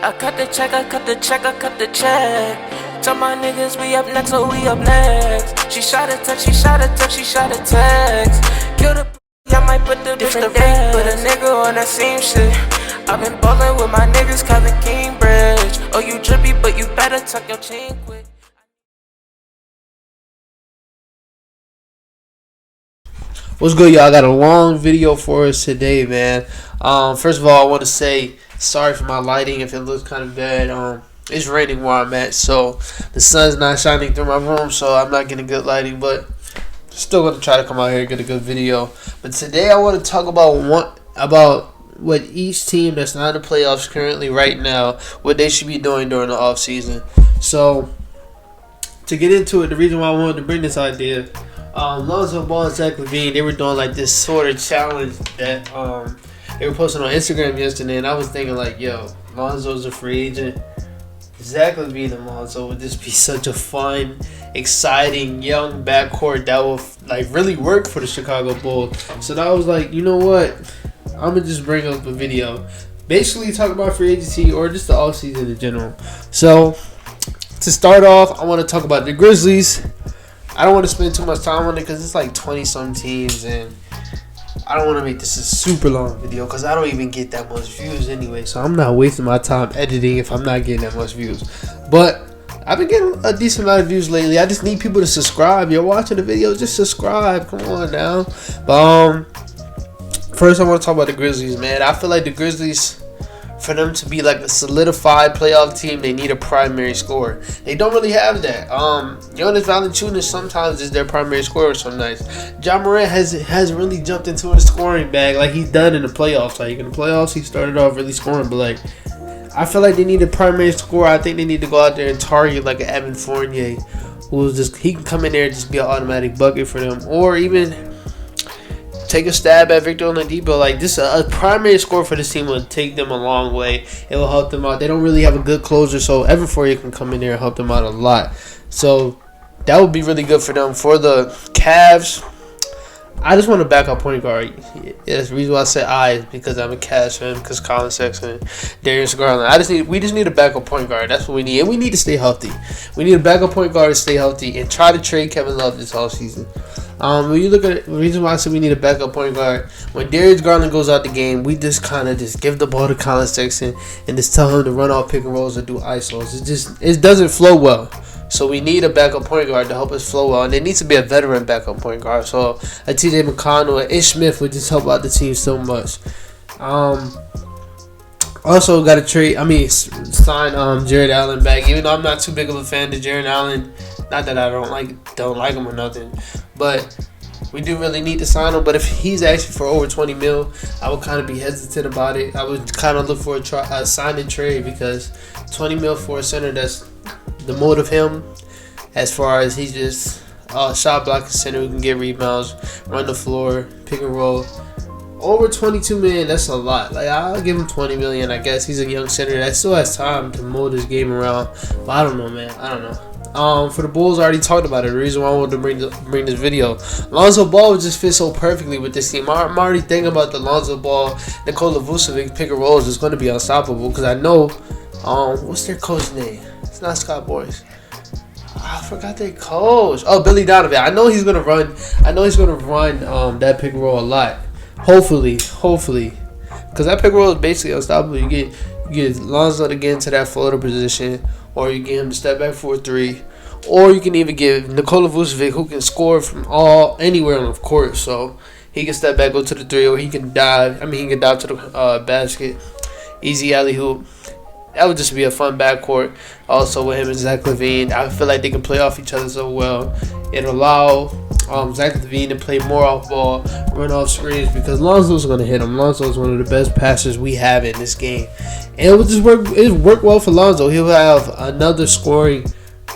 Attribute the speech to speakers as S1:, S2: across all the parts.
S1: I cut the check, I cut the check, I cut the check. Tell my niggas we up next, so we up next. She shot a text, she shot a text, she shot a text. Kill the I might put the different day, put a nigga on that same shit. I've been ballin' with my niggas, Kevin Cambridge. Oh, you drippy, but you better tuck your chain quick.
S2: What's good, y'all? I got a long video for us today, man. First of all, I want to say sorry for my lighting if it looks kind of bad. It's raining where I'm at, so the sun's not shining through my room, so I'm not getting good lighting, but still going to try to come out here and get a good video. But today I want to talk about what each team that's not in the playoffs currently right now, what they should be doing during the offseason. So to get into it, the reason why I wanted to bring this idea, Lonzo Ball and Zach LaVine, they were doing like this sort of challenge that they were posting on Instagram yesterday, and I was thinking like, yo, Lonzo's a free agent. Zach LaVine and Lonzo would just be such a fun, exciting, young backcourt that will like really work for the Chicago Bulls. So I was like, you know what? I'm gonna just bring up a video, basically talk about free agency or just the offseason in general. So to start off, I want to talk about the Grizzlies. I don't want to spend too much time on it because it's like 20-some teams, and I don't want to make this a super long video because I don't even get that much views anyway. So I'm not wasting my time editing if I'm not getting that much views. But I've been getting a decent amount of views lately. I just need people to subscribe. You're watching the video, just subscribe. Come on now. But first I want to talk about the Grizzlies, man. I feel like the Grizzlies, for them to be like a solidified playoff team, they need a primary scorer. They don't really have that. Jonas Valanciunas sometimes is their primary scorer some nights. Ja Morant hasn't really jumped into a scoring bag like he's done in the playoffs. Like in the playoffs, he started off really scoring, but like I feel like they need a primary scorer. I think they need to go out there and target like an Evan Fournier, he can come in there and just be an automatic bucket for them, or even take a stab at Victor Oladipo. Like this, a primary score for this team will take them a long way. It will help them out. They don't really have a good closer, so Evan Fournier can come in there and help them out a lot. So that would be really good for them. For the Cavs, I just want a backup point guard. That's the reason why I say is because I'm a Cavs fan, because Colin Sexton, Darius Garland. We just need a backup point guard. That's what we need, and we need to stay healthy. We need a backup point guard to stay healthy and try to trade Kevin Love this offseason. When you look at it, the reason why I say we need a backup point guard, when Darius Garland goes out the game, we just kind of just give the ball to Colin Sexton and just tell him to run off pick and rolls or do ISOs. It doesn't flow well. So we need a backup point guard to help us flow well, and it needs to be a veteran backup point guard. So a TJ McConnell, Ish Smith would just help out the team so much. Also got to sign Jared Allen back. Even though I'm not too big of a fan of Jared Allen, not that I don't like him or nothing, but we do really need to sign him. But if he's asking for over 20 mil, I would kind of be hesitant about it. I would kind of look for a sign and trade, because 20 mil for a center that's the mold of him, as far as he's just a shot blocking center who can get rebounds, run the floor, pick and roll. Over 22 million, that's a lot. Like, I'll give him 20 million, I guess. He's a young center that still has time to mold his game around. But I don't know, man. I don't know. For the Bulls, I already talked about it. The reason why I wanted to bring this video, Lonzo Ball would just fit so perfectly with this team. I'm already thinking about the Lonzo Ball, Nikola Vucevic pick and rolls is going to be unstoppable, because I know, what's their coach's name? It's not Scott Boris. I forgot their coach. Oh, Billy Donovan. I know he's gonna run that pick and roll a lot. Hopefully, because that pick and roll is basically unstoppable. You get Lonzo to get into that floater position, or you get him to step back for a three, or you can even give Nikola Vucevic, who can score from anywhere on the court. So he can step back, go to the three, or he can dive. He can dive to the basket, easy alley hoop. That would just be a fun backcourt. Also with him and Zach LaVine, I feel like they can play off each other so well. It'll allow Zach LaVine to play more off ball, run off screens, because Lonzo's going to hit him. Lonzo's one of the best passers we have in this game. And it would just work well for Lonzo. He'll have another scoring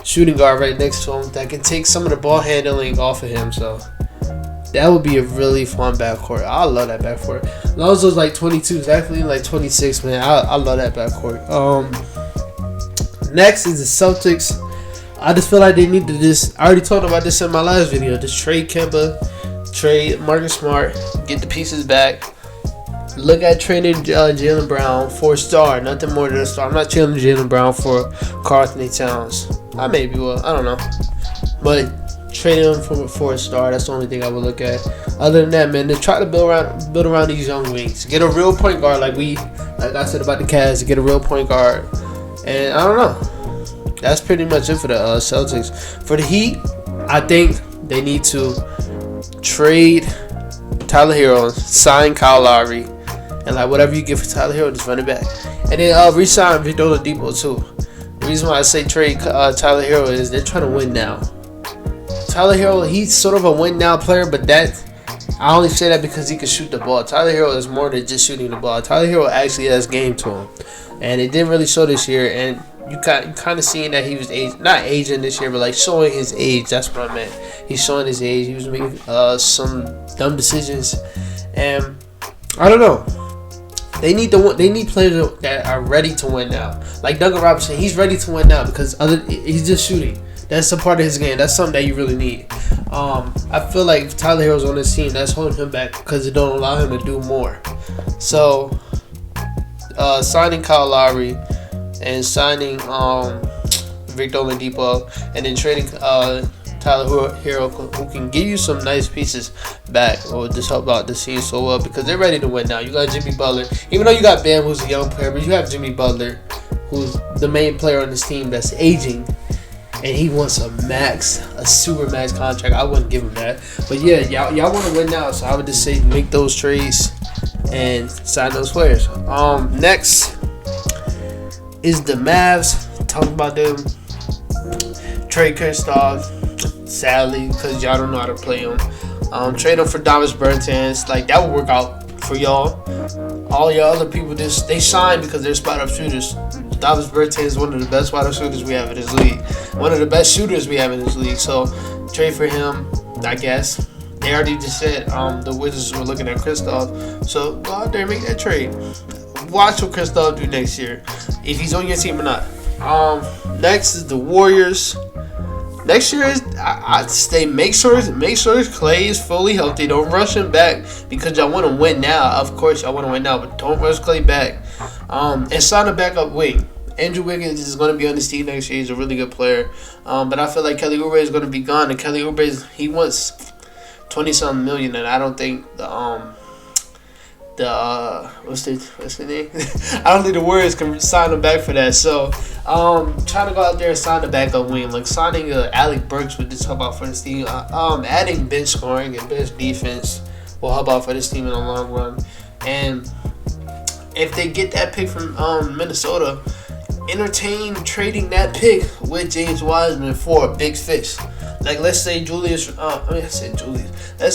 S2: shooting guard right next to him that can take some of the ball handling off of him. So that would be a really fun backcourt. I love that backcourt. Lonzo's like 22, Zach LaVine like 26, man. I love that backcourt. Next is the Celtics. I just feel like they need to I already talked about this in my last video. Just trade Kemba, trade Marcus Smart, get the pieces back. look at trading Jaylen Brown for a star, nothing more than a star. I'm not trading Jaylen Brown for Karl Anthony Towns. I maybe will, I don't know, but trading him for a star, that's the only thing I would look at. Other than that, man, they try to build around these young wings. Get a real point guard, like I said about the Cavs. Get a real point guard, and I don't know. That's pretty much it for the Celtics. For the Heat, I think they need to trade Tyler Hero, sign Kyle Lowry, and like whatever you get for Tyler Hero, just run it back. And then re-sign Victor Oladipo too. The reason why I say trade Tyler Hero is they're trying to win now. Tyler Hero, he's sort of a win now player, but I only say that because he can shoot the ball. Tyler Hero is more than just shooting the ball. Tyler Hero actually has game to him, and it didn't really show this year. And you kind of seeing that he was not aging this year, but like showing his age. That's what I meant. He's showing his age. He was making some dumb decisions, and I don't know. They need players that are ready to win now. Like Duncan Robinson, he's ready to win now because he's just shooting. That's a part of his game. That's something that you really need. I feel like if Tyler Hero's on this team, that's holding him back because it don't allow him to do more. So, signing Kyle Lowry and signing Victor Oladipo and then trading Tyler Hero, who can give you some nice pieces back, or just help out the team so well because they're ready to win now. You got Jimmy Butler, even though you got Bam, who's a young player, but you have Jimmy Butler, who's the main player on this team that's aging. And he wants a super max contract. I wouldn't give him that. But yeah, y'all want to win now. So I would just say make those trades and sign those players. Next is the Mavs. Talking about them. Trade Kristaps, sadly, because y'all don't know how to play him. Trade him for Davis Bertans. Like, that would work out for y'all. All y'all other people, they signed because they're spot-up shooters. Davis Bertans is one of the best spot-up shooters we have in this league. One of the best shooters we have in this league. So, trade for him, I guess. They already just said the Wizards were looking at Kristaps. So, go out there and make that trade. Watch what Kristaps do next year, if he's on your team or not. Next is the Warriors. Next year is I'd say make sure Clay is fully healthy. Don't rush him back because y'all want to win now. Of course y'all want to win now, but don't rush Clay back. And sign a backup wing. Andrew Wiggins is going to be on this team next year. He's a really good player. But I feel like Kelly Oubre is going to be gone, and Kelly Oubre he wants 20-something million, and I don't think what's the name? I don't think the Warriors can sign him back for that. So, trying to go out there and sign the backup wing, like signing Alec Burks would just help out for this team. Adding bench scoring and bench defense will help out for this team in the long run. And if they get that pick from Minnesota, entertain trading that pick with James Wiseman for a big fish. Like, let's say Let's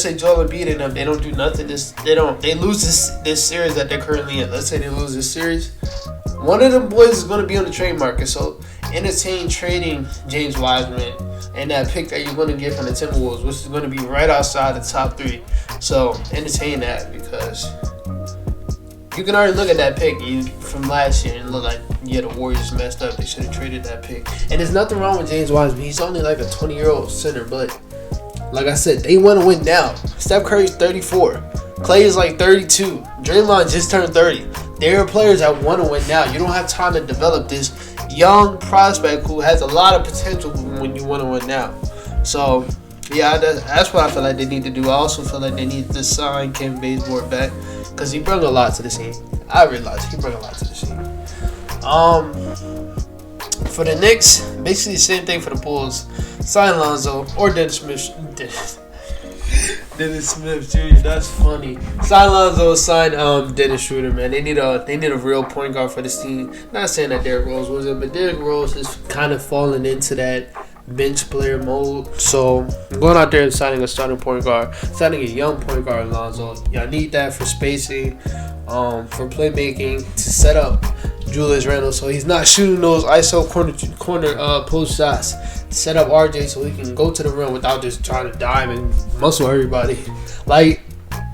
S2: say Joel Embiid and them, they don't do nothing. They lose this series that they're currently in. Let's say they lose this series. One of them boys is going to be on the trade market. So, entertain trading James Wiseman and that pick that you're going to get from the Timberwolves, which is going to be right outside the top 3. So, entertain that because you can already look at that pick from last year and look like, yeah, the Warriors messed up. They should have traded that pick. And there's nothing wrong with James Wiseman. He's only like a 20-year-old center, but like I said, they want to win now. Steph Curry's 34. Clay is like 32. Draymond just turned 30. There are players that want to win now. You don't have time to develop this young prospect who has a lot of potential when you want to win now. So, yeah, that's what I feel like they need to do. I also feel like they need to sign Ken Bazemore back because he brought a lot to the team. I realized he brought a lot to the team. For the Knicks, basically the same thing for the Bulls. Sign Lonzo or Dennis Smith. Dennis Smith Jr. That's funny. Sign Lonzo or sign Dennis Schroeder, man. They need a real point guard for this team. Not saying that Derrick Rose wasn't, but Derrick Rose is kind of falling into that bench player mode. So going out there and signing a starting point guard, signing a young point guard, Lonzo. Y'all need that for spacing, for playmaking, to set up Julius Randle so he's not shooting those ISO corner post shots. Set up RJ so he can go to the rim without just trying to dive and muscle everybody. Like,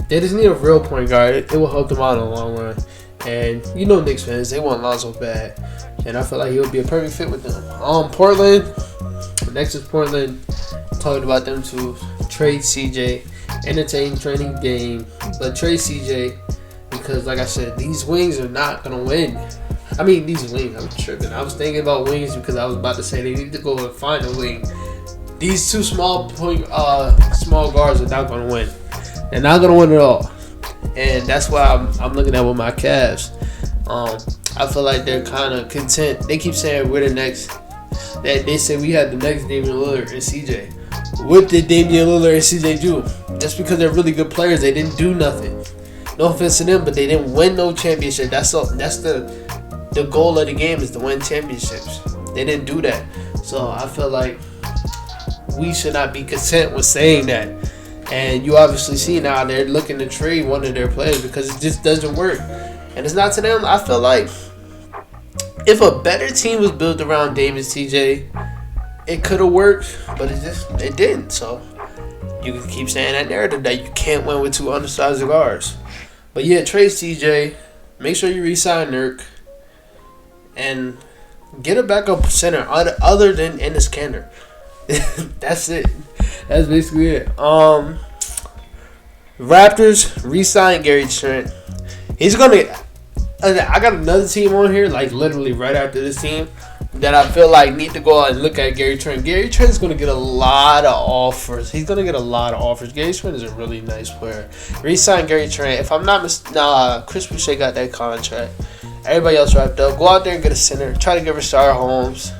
S2: they just need a real point guard. It will help them out in the long run. And you know Knicks fans, they want Lonzo bad. And I feel like he would be a perfect fit with them. Portland. Next is Portland. Talking about them to trade CJ. Entertain trading game. But trade CJ because, like I said, these wings are not gonna win. I mean, these wings. I'm tripping. I was thinking about wings because I was about to say they need to go and find a wing. These two small guards are not gonna win. They're not gonna win at all, and that's why I'm looking at with my Cavs. I feel like they're kind of content. They keep saying we're the next. They say we had the next Damian Lillard and CJ. What did Damian Lillard and CJ do? Just because they're really good players, they didn't do nothing. No offense to them, but they didn't win no championship. That's the goal of the game is to win championships. They didn't do that. So I feel like we should not be content with saying that. And you obviously see now they're looking to trade one of their players because it just doesn't work. And it's not to them. I feel like if a better team was built around Dame and CJ, it could have worked, but it didn't. So you can keep saying that narrative that you can't win with two undersized guards. But yeah, trade CJ. Make sure you re-sign Nurk. And get a backup center other than Enes Kanter. That's it. That's basically it. Raptors re-sign Gary Trent. He's gonna. I got another team on here, like literally right after this team, that I feel like need to go out and look at Gary Trent. Gary Trent's gonna get a lot of offers. He's gonna get a lot of offers. Gary Trent is a really nice player. Re-sign Gary Trent. If I'm not Chris Boucher got that contract. Everybody else wrapped up. Go out there and get a center. Try to get Rashard Holmes.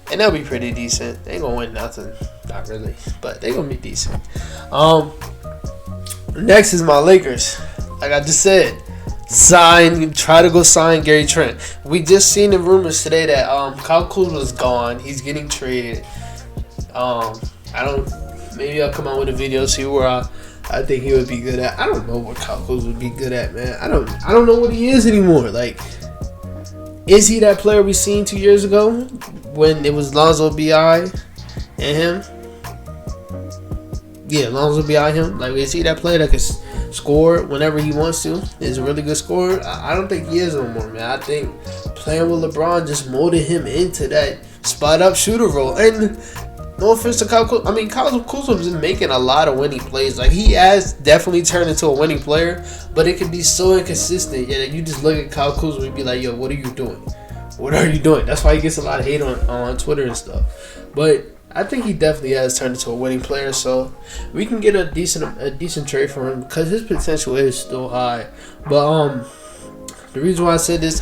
S2: And they'll be pretty decent. They ain't going to win nothing. Not really. But they going to be decent. Next is my Lakers. Like I just said. Try to go sign Gary Trent. We just seen the rumors today that Kyle Kuzma is gone. He's getting traded. Maybe I'll come out with a video, see where I think he would be good at. I don't know what Kyle Kuzma would be good at, man. I don't know what he is anymore. Like, is he that player we seen 2 years ago when it was Lonzo B.I. and him? Yeah, Lonzo B.I. him. Like, is he that player that can score whenever he wants to? Is a really good scorer? I don't think he is no more, man. I think playing with LeBron just molded him into that spot-up shooter role. And no offense to Kyle Kuzma. I mean, Kyle Kuzma is making a lot of winning plays. Like, he has definitely turned into a winning player, but it can be so inconsistent. Yeah, you just look at Kyle Kuzma and be like, yo, what are you doing? What are you doing? That's why he gets a lot of hate on Twitter and stuff. But I think he definitely has turned into a winning player, so we can get a decent trade for him because his potential is still high. But the reason why I said this,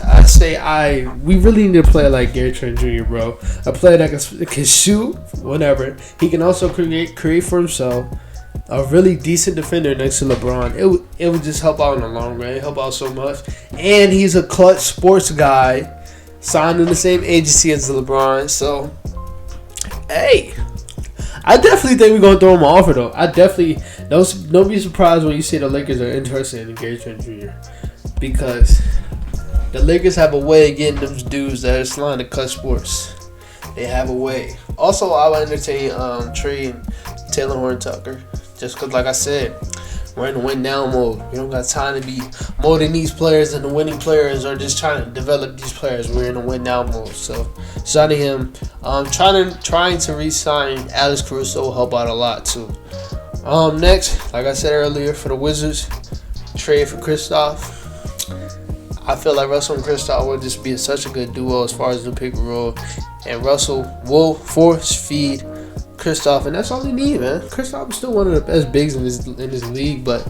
S2: we really need a player like Gary Trent Jr., bro. A player that can shoot, whatever. He can also create for himself. A really decent defender next to LeBron. It would just help out in the long run. It help out so much. And he's a clutch sports guy, signed in the same agency as LeBron. So, hey, I definitely think we're gonna throw him an offer though. Don't be surprised when you see the Lakers are interested in Gary Trent Jr. because the Lakers have a way of getting them dudes that are signed to cut sports. They have a way. Also, I would entertain trading Taylor Horton-Tucker. Just because, like I said, we're in the win-now mode. We don't got time to be molding these players into winning players or just trying to develop these players. We're in the win-now mode. So, signing him. Trying to re-sign Alex Caruso will help out a lot, too. Next, like I said earlier, for the Wizards, trade for Kristaps. I feel like Russell and Kristaps will just be such a good duo as far as the pick and roll. And Russell will force feed Kristaps, and that's all he need, man. Kristaps is still one of the best bigs in this league, but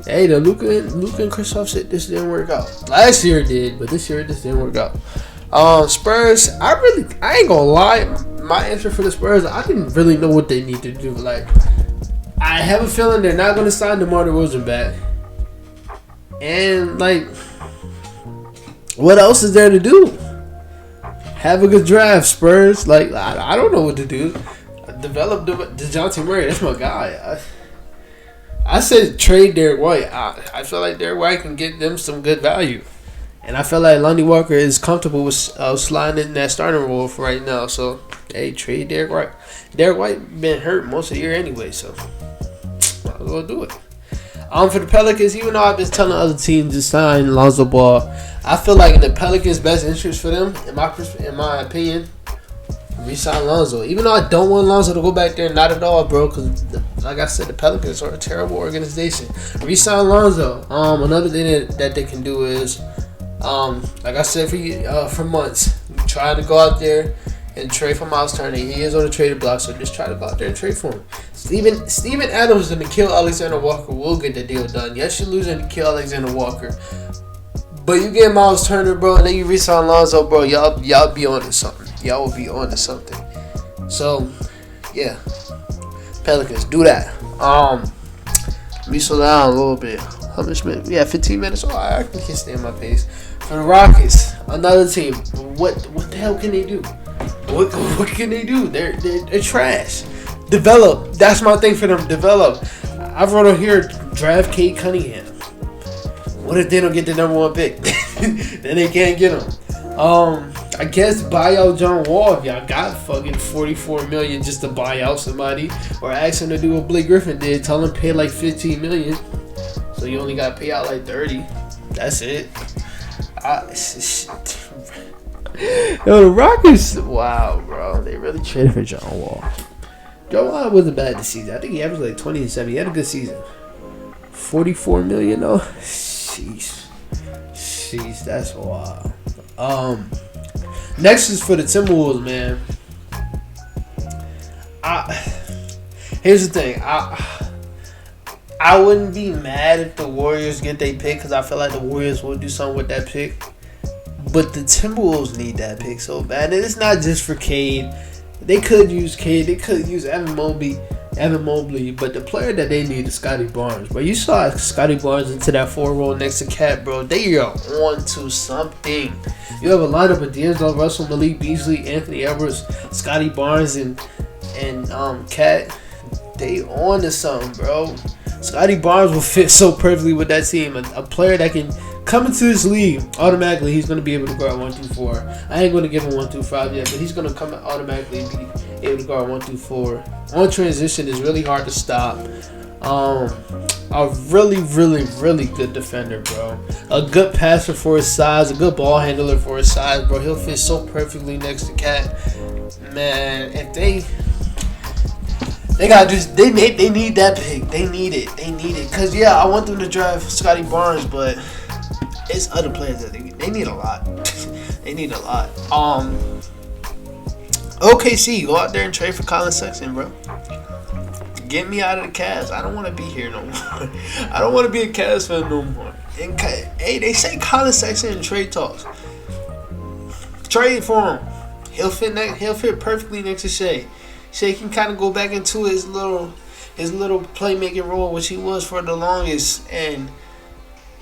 S2: hey, the Luka and Kristaps shit, this didn't work out. Last year it did, but this year it just didn't work out. Spurs, I ain't gonna lie, my answer for the Spurs, I didn't really know what they need to do. Like, I have a feeling they're not gonna sign DeMar DeRozan back, and like, what else is there to do? Have a good draft, Spurs. Like, I don't know what to do. Develop DeJounte Murray. That's my guy. I said trade Derek White. I feel like Derek White can get them some good value. And I feel like Lonnie Walker is comfortable with sliding in that starting role for right now. So, hey, trade Derek White. Derek White been hurt most of the year anyway, so might as well do it. For the Pelicans, even though I've been telling other teams to sign Lonzo Ball, I feel like in the Pelicans' best interest for them, in my opinion, Resign Lonzo. Even though I don't want Lonzo to go back there, not at all, bro. Because, like I said, the Pelicans are a terrible organization. Resign Lonzo. Another thing that they can do is, like I said for months, try to go out there and trade for Miles Turner. He is on the traded block, so just try to go out there and trade for him. Steven Adams and Nickeil Alexander-Walker will get the deal done. Yes, you're losing Nickeil Alexander-Walker, but you get Miles Turner, bro, and then you resign Lonzo, bro. Y'all be on to something. Y'all will be on to something. So, yeah, Pelicans, do that. Let me slow down a little bit. How much minutes? Yeah, 15 minutes. Oh, I can stay in my pace. For the Rockets, another team. What the hell can they do? What can they do? They're trash. Develop. That's my thing for them. Develop. I wrote on here, draft Cade Cunningham. What if they don't get the number 1 pick? Then they can't get him. I guess buy out John Wall if y'all got fucking $44 million just to buy out somebody, or ask him to do what Blake Griffin did. Tell him pay like $15 million, so you only got to pay out like $30. That's it. Yo, the Rockets, wow, bro, they really traded for John Wall. John Wall wasn't bad this season. I think he averaged like 20 and 7. He had a good season. $44 million though. Sheesh, that's wild. Next is for the Timberwolves, man. Here's the thing. I wouldn't be mad if the Warriors get their pick, because I feel like the Warriors will do something with that pick. But the Timberwolves need that pick so bad. And it's not just for Cade. They could use Cade. They could use Evan Mobley. But the player that they need is Scotty Barnes. Bro, you saw Scotty Barnes into that 4 role next to Cat, bro. They are on to something. You have a lineup of D'Angelo Russell, Malik Beasley, Anthony Edwards, Scotty Barnes, and Cat. They on to something, bro. Scotty Barnes will fit so perfectly with that team. A player that can come into this league automatically. He's going to be able to guard 1 through 4. I ain't going to give him 1 through 5 yet, but he's going to come automatically be able to guard 1 through 4. On transition is really hard to stop. A really, really, really good defender, bro. A good passer for his size. A good ball handler for his size, bro. He'll fit so perfectly next to Cat. Man, if they gotta do. They need that pick. They need it. Cause yeah, I want them to draft Scotty Barnes, but it's other players that they need a lot. They need a lot. OKC, go out there and trade for Colin Sexton, bro. Get me out of the Cavs. I don't want to be here no more. I don't want to be a Cavs fan no more. And hey, they say Colin Sexton in trade talks. Trade for him. He'll fit perfectly next to Shea. Shea can kind of go back into his little playmaking role, which he was for the longest, and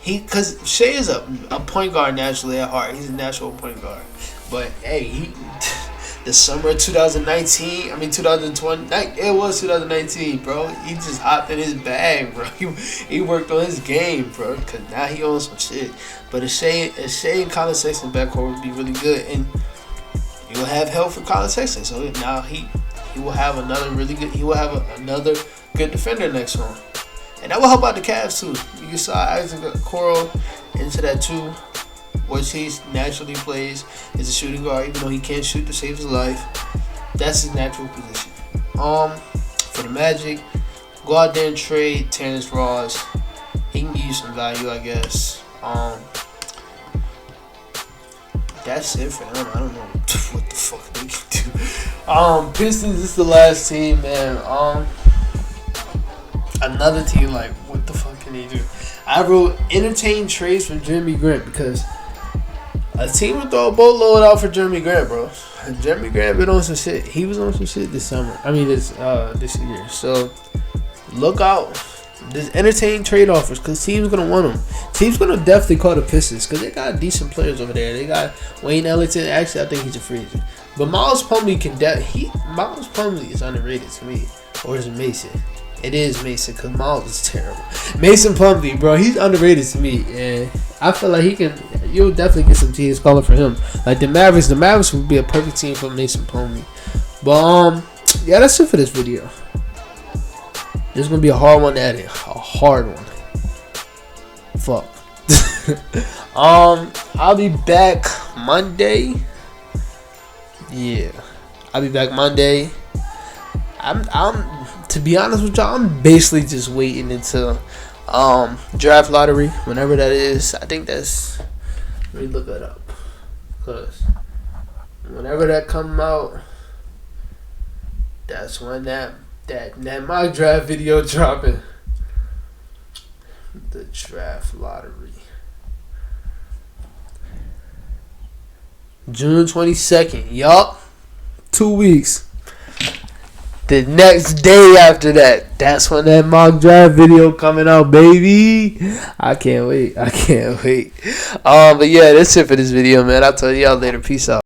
S2: because Shea is a point guard naturally at heart. He's a natural point guard. But hey, the summer of 2020, it was 2019, bro. He just hopped in his bag, bro. He worked on his game, bro, because now he owns some shit. But a Shea and Colin Sexton backcourt would be really good, and you'll have help for Colin Sexton. So now he will have another another good defender next to him. And that will help out the Cavs too. You can slide Isaac Coral into that too, which he naturally plays as a shooting guard, even though he can't shoot to save his life. That's his natural position. For the Magic, go out there and trade Terrence Ross. He can give you some value, I guess. That's it for them. I don't know what the fuck they can do. Pistons is the last team, man. Another team, like, what the fuck can they do? I wrote entertain trades from Jeremy Grant because a team would throw a boatload out for Jeremy Grant, bro. Jeremy Grant been on some shit. He was on some shit this summer. This year. So look out. Just entertain trade offers because teams gonna want them. Teams gonna definitely call the Pistons because they got decent players over there. They got Wayne Ellington. Actually, I think he's a free agent. But Miles Plumlee Miles Plumlee is underrated to me. Or is it Mason? It is Mason because Miles is terrible. Mason Plumlee, bro, he's underrated to me, and I feel like you'll definitely get some teams calling for him. Like the Mavericks. The Mavericks would be a perfect team for Mason Plumlee. But yeah, that's it for this video. This is gonna be a hard one to edit. A hard one. Fuck. I'll be back Monday. Yeah. I'll be back Monday. I'm to be honest with y'all, I'm basically just waiting until draft lottery, whenever that is. I think that's, let me look that up, cause whenever that come out, that's when that mock draft video dropping. The draft lottery, June 22nd. Yup, 2 weeks. The next day after that, that's when that mock draft video coming out, baby. I can't wait. But yeah, that's it for this video, man. I'll tell y'all later. Peace out.